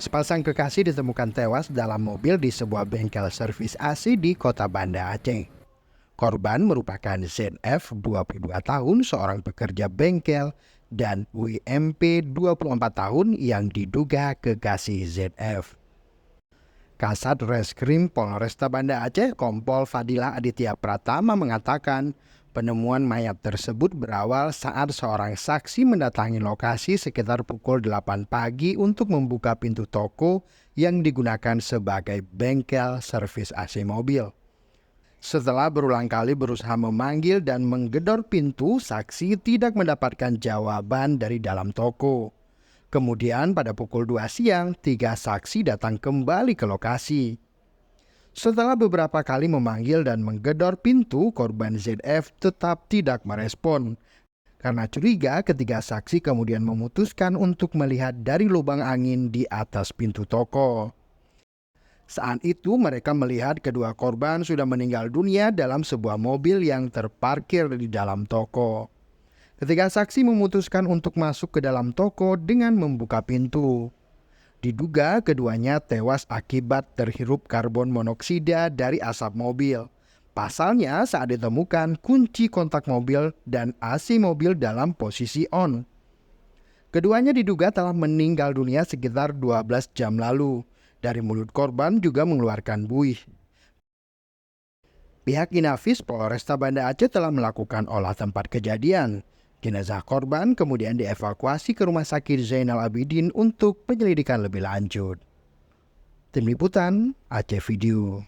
Sepasang kekasih ditemukan tewas dalam mobil di sebuah bengkel servis AC di kota Banda Aceh. Korban merupakan ZF 22 tahun, seorang pekerja bengkel, dan WMP 24 tahun yang diduga kekasih ZF. Kasat Reskrim Polresta Banda Aceh, Kompol Fadila Aditya Pratama mengatakan, penemuan mayat tersebut berawal saat seorang saksi mendatangi lokasi sekitar pukul 8 pagi untuk membuka pintu toko yang digunakan sebagai bengkel servis AC mobil. Setelah berulang kali berusaha memanggil dan menggedor pintu, saksi tidak mendapatkan jawaban dari dalam toko. Kemudian pada pukul 2 siang, 3 saksi datang kembali ke lokasi. Setelah beberapa kali memanggil dan menggedor pintu, korban ZF tetap tidak merespon. Karena curiga, ketiga saksi kemudian memutuskan untuk melihat dari lubang angin di atas pintu toko. Saat itu mereka melihat kedua korban sudah meninggal dunia dalam sebuah mobil yang terparkir di dalam toko. Ketiga saksi memutuskan untuk masuk ke dalam toko dengan membuka pintu. Diduga keduanya tewas akibat terhirup karbon monoksida dari asap mobil. Pasalnya saat ditemukan kunci kontak mobil dan AC mobil dalam posisi on. Keduanya diduga telah meninggal dunia sekitar 12 jam lalu. Dari mulut korban juga mengeluarkan buih. Pihak Inafis Polresta Banda Aceh telah melakukan olah tempat kejadian. Jenazah korban kemudian dievakuasi ke Rumah Sakit Zainal Abidin untuk penyelidikan lebih lanjut. Tim Liputan Aceh Video.